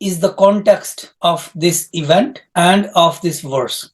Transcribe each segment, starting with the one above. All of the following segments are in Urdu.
is the context of this event and of this verse?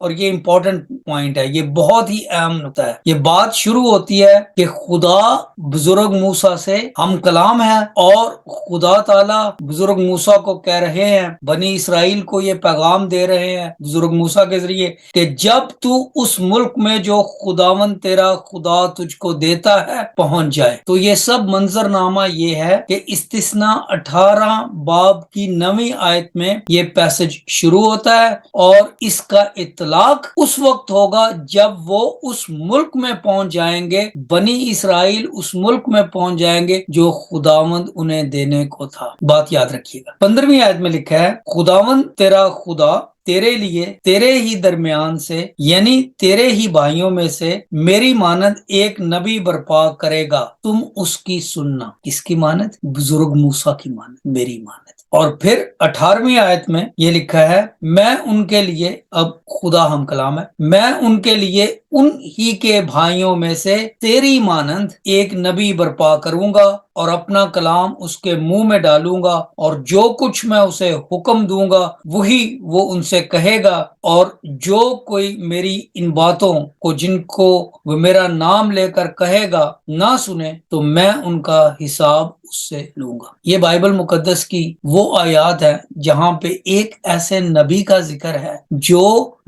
اور یہ امپورٹنٹ پوائنٹ ہے، یہ بہت ہی اہم نقطہ ہے، یہ بات شروع ہوتی ہے کہ خدا بزرگ موسیٰ سے ہم کلام ہے، اور خدا تعالیٰ بزرگ موسیٰ کو کہہ رہے ہیں، بنی اسرائیل کو یہ پیغام دے رہے ہیں بزرگ موسیٰ کے ذریعے کہ جب تو اس ملک میں جو خداوند تیرا خدا تجھ کو دیتا ہے پہنچ جائے۔ تو یہ سب منظرنامہ یہ ہے کہ استثناء 18 باب کی 9ویں آیت میں یہ پیسج شروع ہوتا ہے، اور اس کا اطلاق اس وقت ہوگا جب وہ اس ملک میں پہنچ جائیں گے، بنی اسرائیل اس ملک میں پہنچ جائیں گے جو خداوند انہیں دینے کو تھا۔ بات یاد رکھیے گا، 15ویں آیت میں لکھا ہے خداوند تیرا خدا تیرے لیے تیرے ہی درمیان سے، یعنی تیرے ہی بھائیوں میں سے میری مانند ایک نبی برپا کرے گا، تم اس کی سننا۔ کس کی مانند؟ بزرگ موسیٰ کی مانند، میری مانند۔ اور پھر 18ویں آیت میں یہ لکھا ہے میں ان کے لیے، اب خدا ہم کلام ہے، میں ان کے لیے ان ہی کے بھائیوں میں سے تیری مانند ایک نبی برپا کروں گا، اور اپنا کلام اس کے منہ میں ڈالوں گا، اور جو کچھ میں اسے حکم دوں گا وہی وہ ان سے کہے گا، اور جو کوئی میری ان باتوں کو جن کو وہ میرا نام لے کر کہے گا نہ سنے تو میں ان کا حساب اس سے لوں گا۔ یہ بائبل مقدس کی وہ آیات ہے جہاں پہ ایک ایسے نبی کا ذکر ہے جو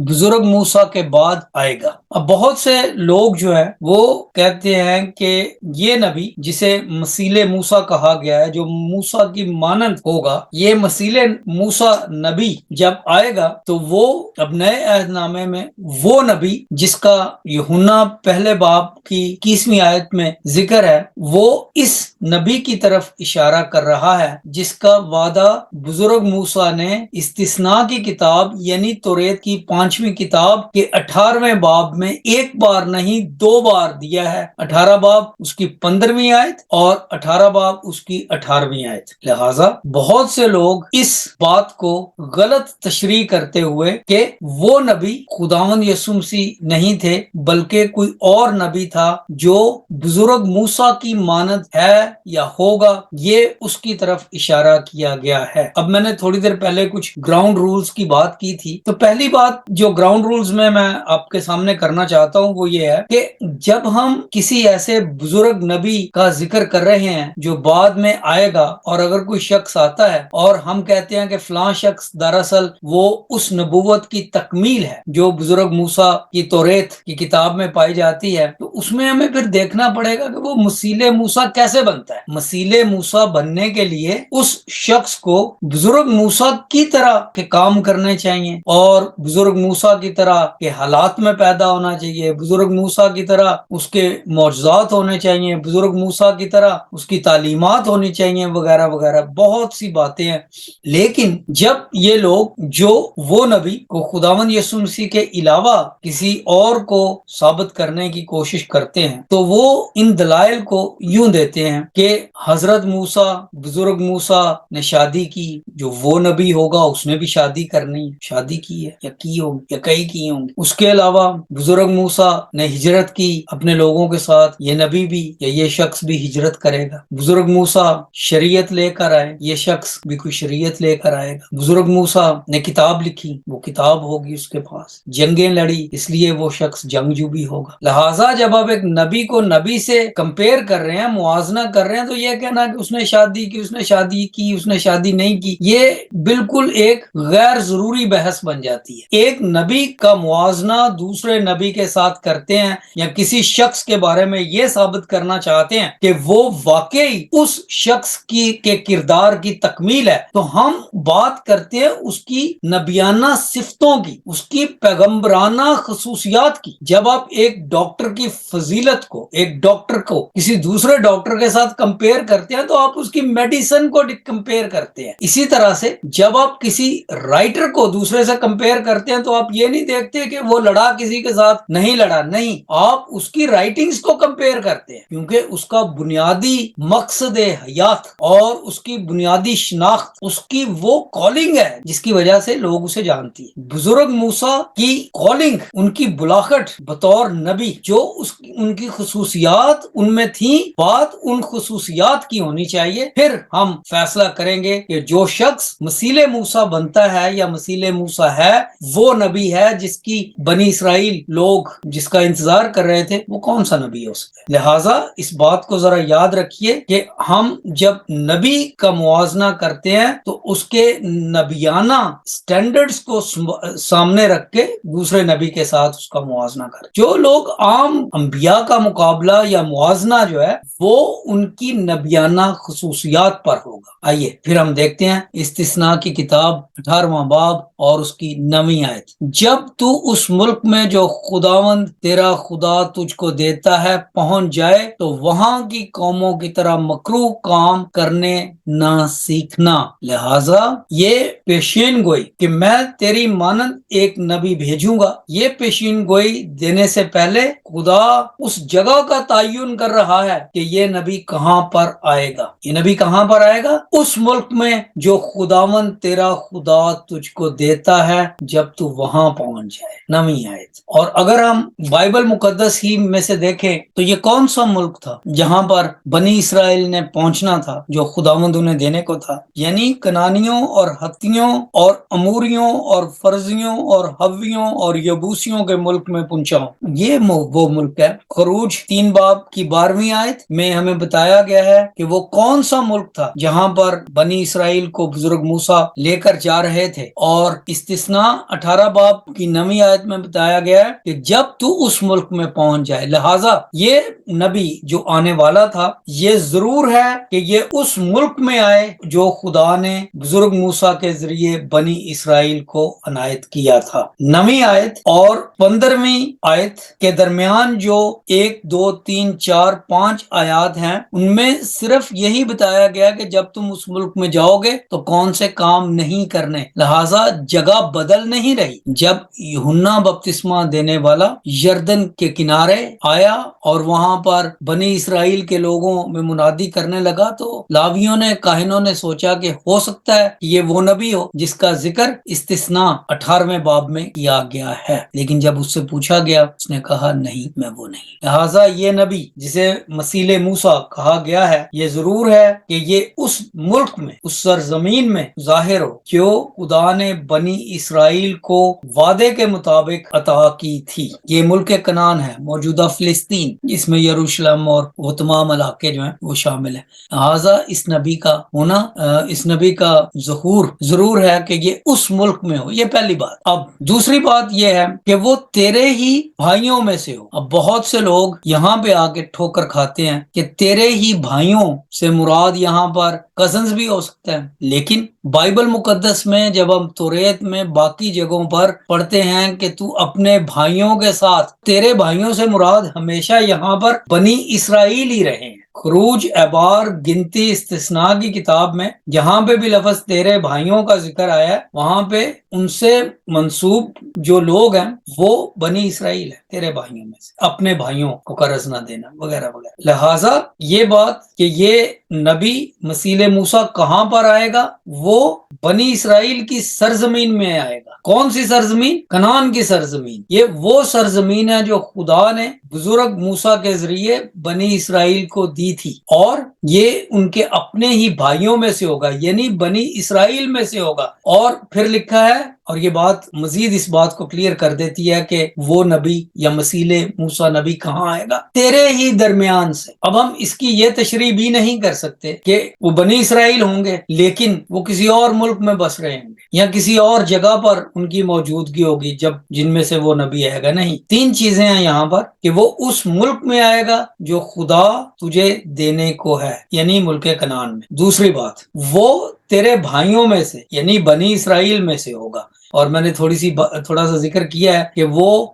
بزرگ موسیٰ کے بعد آئے گا۔ اب بہت سے لوگ جو ہے وہ کہتے ہیں کہ یہ نبی جسے مسیل موسیٰ کہا گیا ہے، جو موسیٰ کی مانند ہوگا، یہ مسیل موسیٰ نبی جب آئے گا تو وہ اب نئے عہد نامے میں وہ نبی جس کا یوحنا پہلے باب کی 21ویں آیت میں ذکر ہے، وہ اس نبی کی طرف اشارہ کر رہا ہے جس کا وعدہ بزرگ موسیٰ نے استثناء کی کتاب یعنی توریت کی 5ویں کتاب کے 18ویں باب میں ایک بار نہیں 2 بار دیا ہے۔ 18 باب اس کی 15ویں آیت اور 18 باب اس کی 18ویں آیت۔ لہٰذا بہت سے لوگ اس بات کو غلط تشریح کرتے ہوئے کہ وہ نبی خداوند یسوع مسیح نہیں تھے بلکہ کوئی اور نبی تھا جو بزرگ موسیٰ کی مانند ہے یا ہوگا، یہ اس کی طرف اشارہ کیا گیا ہے۔ اب میں نے تھوڑی دیر پہلے کچھ گراؤنڈ رولز کی بات کی تھی، تو پہلی بات جو گراؤنڈ رولز میں آپ کے سامنے کرنا چاہتا ہوں وہ یہ ہے کہ جب ہم کسی ایسے بزرگ نبی کا ذکر کر رہے ہیں جو بعد میں آئے گا، اور اگر کوئی شخص آتا ہے اور ہم کہتے ہیں کہ فلاں شخص دراصل وہ اس نبوت کی تکمیل ہے جو بزرگ موسیٰ کی توریت کی کتاب میں پائی جاتی ہے، تو اس میں ہمیں پھر دیکھنا پڑے گا کہ وہ مسیل موسیٰ کیسے بنتا ہے۔ مسیل موسیٰ بننے کے لیے اس شخص کو بزرگ موسیٰ کی طرح کے کام کرنے چاہیے، اور بزرگ موسیٰ کی طرح کے حالات میں پیدا ہونا چاہیے، بزرگ موسیٰ کی طرح اس کے معجزات ہونے چاہیے، بزرگ موسیٰ کی طرح اس کی تعلیمات ہونی چاہیے، وغیرہ وغیرہ، بہت سی باتیں ہیں۔ لیکن جب یہ لوگ جو وہ نبی کو خداوند یسوع مسیح کے علاوہ کسی اور کو ثابت کرنے کی کوشش کرتے ہیں تو وہ ان دلائل کو یوں دیتے ہیں کہ حضرت موسیٰ، بزرگ موسیٰ نے شادی کی، جو وہ نبی ہوگا اس نے بھی شادی کرنی ہے، شادی کی ہے یا کی ہوگی یا کئی کی ہوں گی۔ اس کے علاوہ بزرگ موسیٰ نے ہجرت کی اپنے لوگوں کے ساتھ، یہ نبی بھی یا یہ شخص بھی ہجرت کرے گا۔ بزرگ موسیٰ شریعت لے کر آئے، یہ شخص بھی کوئی شریعت لے کر آئے گا۔ بزرگ موسیٰ نے کتاب لکھی، وہ کتاب ہوگی اس کے پاس۔ جنگیں لڑی، اس لیے وہ شخص جنگجو بھی ہوگا۔ لہٰذا جب آپ ایک نبی کو نبی سے کمپیئر کر رہے ہیں، موازنہ کر رہے ہیں، تو یہ کہنا کہ اس نے شادی کی، اس نے شادی کی، اس نے شادی نہیں کی، یہ بالکل ایک غیر ضروری بحث بن جاتی ہے۔ ایک نبی کا موازنہ دوسرے نبی کے ساتھ کرتے ہیں یا کسی شخص کے بارے میں یہ ثابت کرنا چاہتے ہیں کہ وہ واقعی اس شخص کے کردار کی تکمیل ہے، تو ہم بات کرتے ہیں اس کی نبیانہ صفتوں کی، اس کی پیغمبرانہ خصوصیات کی۔ جب آپ ایک ڈاکٹر کی فضیلت کو، ایک ڈاکٹر کو کسی دوسرے ڈاکٹر کے ساتھ کمپیئر کرتے ہیں تو آپ اس کی میڈیسن کو کمپیئر کرتے ہیں۔ اسی طرح سے جب آپ کسی رائٹر کو دوسرے سے کمپیئر کرتے ہیں تو آپ یہ نہیں دیکھتے کہ وہ لڑا کسی کے ساتھ نہیں لڑا، نہیں، آپ اس کی رائٹنگز کو کمپیئر کرتے ہیں، کیونکہ اس کا بنیادی مقصد حیات اور اس کی بنیادی شناخت اس کی وہ کالنگ ہے جس کی وجہ سے لوگ اسے جانتی ہیں۔ بزرگ موسیٰ کی کالنگ، ان کی بلاغت بطور نبی، جو ان کی خصوصیات ان میں تھیں، بات ان خصوصیات کی ہونی چاہیے، پھر ہم فیصلہ کریں گے کہ جو شخص مسیل موسیٰ بنتا ہے یا مسیل موسیٰ ہے وہ نبی ہے جس کی بنی اسرائیل لوگ جس کا انتظار کر رہے تھے، وہ کون سا نبی ہو سکتا ہے۔ لہٰذا اس بات کو ذرا یاد رکھیے کہ ہم جب نبی کا موازنہ کرتے ہیں تو اس کے نبیانہ سٹینڈرڈز کو سامنے رکھ کے دوسرے نبی کے ساتھ اس کا موازنہ کریں۔ جو لوگ عام انبیاء کا مقابلہ یا موازنہ جو ہے وہ ان کی نبیانہ خصوصیات پر ہوگا۔ آئیے پھر ہم دیکھتے ہیں استثناء کی کتاب 18واں باب اور اس کی 9ویں آیت۔ جب تو اس ملک میں جو خداوند تیرا خدا تجھ کو دیتا ہے پہنچ جائے تو وہاں کی قوموں کی طرح مکروہ کام کرنے نہ سیکھنا۔ لہذا یہ پیشین گوئی کہ میں تیری مانند ایک نبی بھیجوں گا، یہ پیشین گوئی دینے سے پہلے خدا اس جگہ کا تعین کر رہا ہے کہ یہ نبی کہاں پر آئے گا۔ یہ نبی کہاں پر آئے گا؟ اس ملک میں جو خداوند تیرا خدا تجھ کو دیتا ہے جب تو وہاں پہنچ جائے۔ 9ویں آیت۔ اور اگر ہم بائبل مقدس ہی میں سے دیکھیں تو یہ کون سا ملک تھا جہاں پر بنی اسرائیل نے پہنچنا تھا جو خداوند انہیں دینے کو تھا؟ یعنی کنانیوں اور ہتھیوں اور اموریوں اور فرزیوں اور حویوں اور یبوسیوں کے ملک میں پہنچا ہوں۔ یہ وہ ملک ہے۔ خروج 3 باب کی 12ویں آیت میں ہمیں بتایا گیا ہے کہ وہ کون سا ملک تھا جہاں پر بنی اسرائیل کو بزرگ موسیٰ لے کر جا رہے تھے، اور استثناء 18 باب کی 9ویں آیت میں بتایا گیا ہے کہ جب تو اس ملک میں پہنچ جائے۔ لہٰذا یہ نبی جو آنے والا تھا یہ ضرور ہے کہ یہ اس ملک میں آئے جو خدا نے بزرگ موسیٰ کے ذریعے بنی اسرائیل کو عنایت کیا تھا۔ 9ویں آیت اور 15ویں آیت کے درمیان جو 1 2 3 4 5 آیات ہیں ان میں صرف یہی بتایا گیا کہ جب تم اس ملک میں جاؤ گے تو کون سے کام نہیں کرنے۔ لہٰذا جگہ بدل نہیں رہی۔ جب یوحنا بپتسمہ دینے والا یردن کے کنارے آیا اور وہاں پر بنی اسرائیل کے لوگوں میں منادی کرنے لگا تو لاویوں نے کاہنوں نے سوچا کہ ہو سکتا ہے کہ یہ وہ نبی ہو جس کا ذکر استثناء 18ویں باب میں کیا گیا ہے، لیکن جب اس سے پوچھا گیا اس نے کہا نہیں، میں وہ نہیں۔ لہٰذا یہ نبی جسے مسیل موسیٰ کہا گیا ہے یہ ضرور ہے کہ یہ اس ملک میں اس سرزمین میں ظاہر ہو جو خدا نے بنی اسرائیل کو وعدے کے مطابق عطا کی تھی۔ یہ ملک کنعان ہے، موجودہ فلسطین، جس میں یروشلم اور وہ تمام علاقے جو ہیں وہ شامل ہیں۔ لہٰذا اس نبی کا ہونا، اس نبی کا ظہور ضرور ہے کہ یہ اس ملک میں ہو۔ یہ پہلی بات۔ اب دوسری بات یہ ہے کہ وہ تیرے ہی بھائیوں میں سے ہو۔ اب بہت سے لوگ یہاں پہ آ کے ٹھوکر کھاتے ہیں کہ تیرے ہی بھائیوں سے مراد یہاں پر کزنز بھی ہو سکتا ہے، لیکن بائبل مقدس میں جب ہم توریت میں باقی جگہوں پر پڑھتے ہیں کہ تو اپنے بھائیوں کے ساتھ، تیرے بھائیوں سے مراد ہمیشہ یہاں پر بنی اسرائیل ہی رہے ہیں۔ خروج، اعبار، گنتی، استثناء کی کتاب میں جہاں پہ بھی لفظ تیرے بھائیوں کا ذکر آیا ہے وہاں پہ ان سے منسوب جو لوگ ہیں وہ بنی اسرائیل ہے، تیرے بھائیوں میں سے، اپنے بھائیوں کو قرض نہ دینا وغیرہ وغیرہ۔ لہٰذا یہ بات کہ یہ نبی مسیل موسیٰ کہاں پر آئے گا، وہ بنی اسرائیل کی سرزمین میں آئے گا۔ کون سی سرزمین؟ کنعان کی سرزمین۔ یہ وہ سرزمین ہے جو خدا نے بزرگ موسیٰ کے ذریعے بنی اسرائیل کو دی تھی، اور یہ ان کے اپنے ہی بھائیوں میں سے ہوگا، یعنی بنی اسرائیل میں سے ہوگا۔ اور پھر لکھا ہے، اور یہ بات مزید اس بات کو کلیئر کر دیتی ہے کہ وہ نبی یا مسیل موسیٰ نبی کہاں آئے گا، تیرے ہی درمیان سے۔ اب ہم اس کی یہ تشریح بھی نہیں کر سکتے کہ وہ بنی اسرائیل ہوں گے لیکن وہ کسی اور ملک میں بس رہے ہوں گے یا کسی اور جگہ پر ان کی موجودگی ہوگی جن میں سے وہ نبی آئے گا۔ نہیں، 3 چیزیں ہیں یہاں پر کہ وہ اس ملک میں آئے گا جو خدا تجھے دینے کو ہے، یعنی ملک کنعان میں۔ دوسری بات، وہ تیرے بھائیوں میں سے یعنی بنی اسرائیل میں سے ہوگا، اور میں نے تھوڑا سا ذکر کیا ہے کہ وہ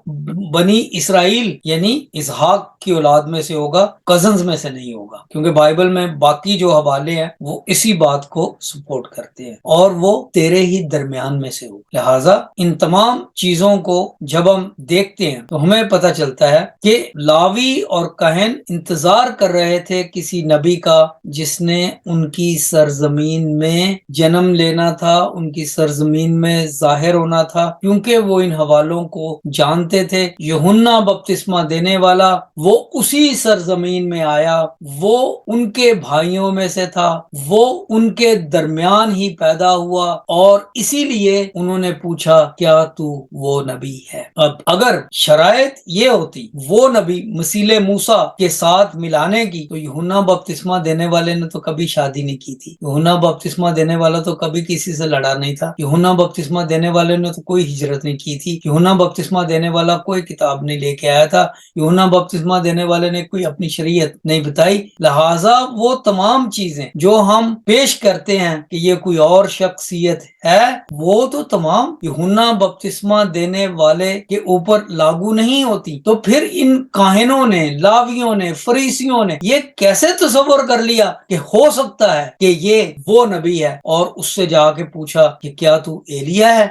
بنی اسرائیل یعنی اسحاق کی اولاد میں سے ہوگا، کزنز میں سے نہیں ہوگا، کیونکہ بائبل میں باقی جو حوالے ہیں وہ اسی بات کو سپورٹ کرتے ہیں، اور وہ تیرے ہی درمیان میں سے ہوگا۔ لہٰذا ان تمام چیزوں کو جب ہم دیکھتے ہیں تو ہمیں پتہ چلتا ہے کہ لاوی اور کہن انتظار کر رہے تھے کسی نبی کا جس نے ان کی سرزمین میں انہیں جنم لینا تھا، ان کی سرزمین میں ظاہر ہونا تھا، کیونکہ وہ ان حوالوں کو جانتے تھے۔ یوحنا بپتسمہ دینے والا وہ اسی سرزمین میں آیا، وہ ان کے بھائیوں میں سے تھا، وہ ان کے درمیان ہی پیدا ہوا، اور اسی لیے انہوں نے پوچھا کیا تو وہ نبی ہے؟ اب اگر شرائط یہ ہوتی وہ نبی مسیح موسیٰ کے ساتھ ملانے کی، تو یوحنا بپتسمہ دینے والے نے تو کبھی شادی نہیں کی تھی، یوحنا بپتسمہ دینے والا تو کبھی کسی سے لڑا نہیں تھا، یوحنا بپتسمہ دینے والے نے تو کوئی ہجرت نہیں کی تھی، یوحنا بپتسمہ دینے والا کوئی کتاب نہیں لے کے آیا تھا، یوحنا بپتسمہ دینے والے نے کوئی اپنی شریعت نہیں بتائی۔ لہٰذا وہ تمام چیزیں جو ہم پیش کرتے ہیں کہ یہ کوئی اور شخصیت ہے، وہ تو تمام یوحنا بپتسمہ دینے والے کے اوپر لاگو نہیں ہوتی۔ تو پھر ان کاہنوں نے، لاویوں نے، فریسیوں نے یہ کیسے تصور کر لیا کہ ہو سکتا ہے کہ یہ وہ نبی ہے، اور اس سے جا کے پوچھا کہ کیا تو ایلیا ہے،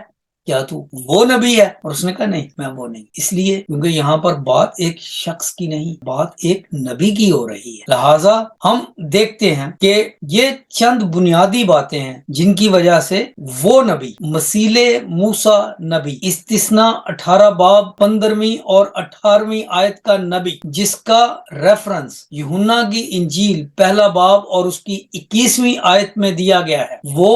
کیا تو وہ نبی ہے؟ اور اس نے کہا نہیں، میں وہ نہیں، اس لیے کیونکہ یہاں پر بات ایک شخص کی نہیں، بات ایک نبی کی ہو رہی ہے۔ لہٰذا ہم دیکھتے ہیں کہ یہ چند بنیادی باتیں ہیں جن کی وجہ سے وہ نبی، مسیح موسیٰ نبی، استثناء 18 باب 15ویں اور 18ویں آیت کا نبی، جس کا ریفرنس یوحنا کی انجیل پہلا باب اور اس کی 21ویں آیت میں دیا گیا ہے، وہ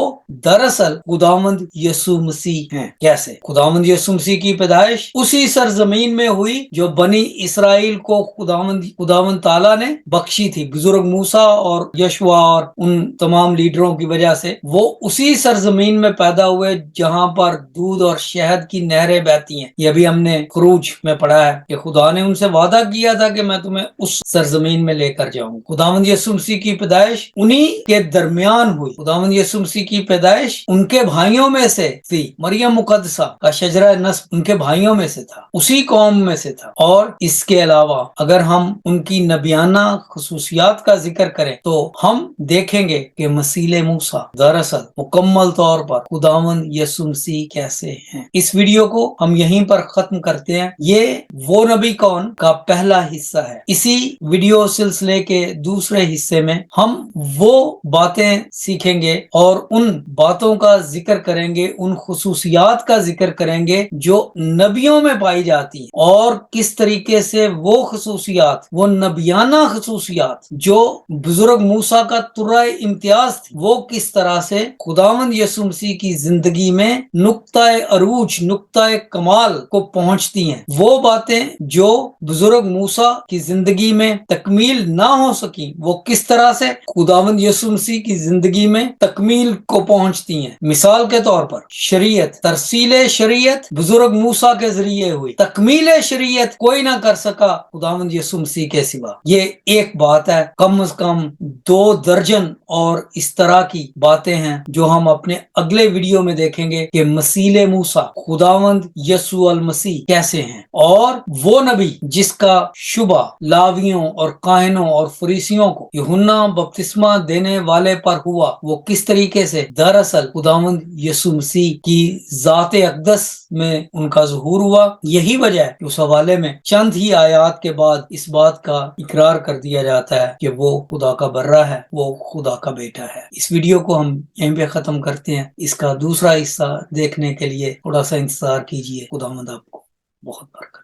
دراصل خداوند یسوع مسیح ہیں۔ کیسے؟ خداوند یسوع مسیح کی پیدائش اسی سرزمین میں ہوئی جو بنی اسرائیل کو خداوند تعالیٰ نے بخشی تھی، بزرگ موسیٰ اور یشوع اور ان تمام لیڈروں کی وجہ سے وہ اسی سرزمین میں پیدا ہوئے جہاں پر دودھ اور شہد کی نہریں بہتی ہیں۔ یہ بھی ہم نے خروج میں پڑھا ہے کہ خدا نے ان سے وعدہ کیا تھا کہ میں تمہیں اس سرزمین میں لے کر جاؤں۔ خداوند یسوع مسیح کی پیدائش انہی کے درمیان ہوئی۔ خداوند یسوع مسیح کی پیدائش ان کے بھائیوں میں سے تھی، مریم مقدسہ کا شجرہ نسب ان کے بھائیوں میں سے تھا، اسی قوم میں سے تھا۔ اور اس کے علاوہ اگر ہم ان کی نبیانہ خصوصیات کا ذکر کریں تو ہم دیکھیں گے کہ مسیح موسیٰ دراصل مکمل طور پر خداوند یسوع مسیح کیسے ہیں۔ اس ویڈیو کو ہم یہیں پر ختم کرتے ہیں۔ یہ وہ نبی کون کا پہلا حصہ ہے۔ اسی ویڈیو سلسلے کے دوسرے حصے میں ہم وہ باتیں سیکھیں گے اور ان باتوں کا ذکر کریں گے، ان خصوصیات کا ذکر کریں گے جو نبیوں میں پائی جاتی ہیں، اور کس طریقے سے وہ خصوصیات، وہ نبیانہ خصوصیات جو بزرگ موسیٰ کا ترہ امتیاز تھی، وہ کس طرح سے خداوند یسوع مسیح کی زندگی میں نقطۂ عروج، نقطۂ کمال کو پہنچتی ہیں۔ وہ باتیں جو بزرگ موسیٰ کی زندگی میں تکمیل نہ ہو سکی، وہ کس طرح سے خداوند یسوع مسیح کی زندگی میں تکمیل کو پہنچتی ہیں۔ مثال کے طور پر شریعت، ترسیل شریعت بزرگ موسیٰ کے ذریعے ہوئی، تکمیل شریعت کوئی نہ کر سکا خداوند یسوع مسیح کے سوا۔ یہ ایک بات ہے، کم از کم 2 درجن اور اس طرح کی باتیں ہیں جو ہم اپنے اگلے ویڈیو میں دیکھیں گے کہ مسیح موسیٰ خداوند یسوع المسیح کیسے ہیں، اور وہ نبی جس کا شبہ لاویوں اور کاہنوں اور فریسیوں کو یوحنا بپتسمہ دینے والے پر ہوا، وہ کس طریقے سے دراصل خداوند یسوع مسیح کی ذات اقدس میں ان کا ظہور ہوا۔ یہی وجہ ہے کہ اس حوالے میں چند ہی آیات کے بعد اس بات کا اقرار کر دیا جاتا ہے کہ وہ خدا کا برہ ہے، وہ خدا کا بیٹا ہے۔ اس ویڈیو کو ہم یہیں پہ ختم کرتے ہیں۔ اس کا دوسرا حصہ دیکھنے کے لیے تھوڑا سا انتظار کیجیے۔ خداوند آپ کو بہت برکت۔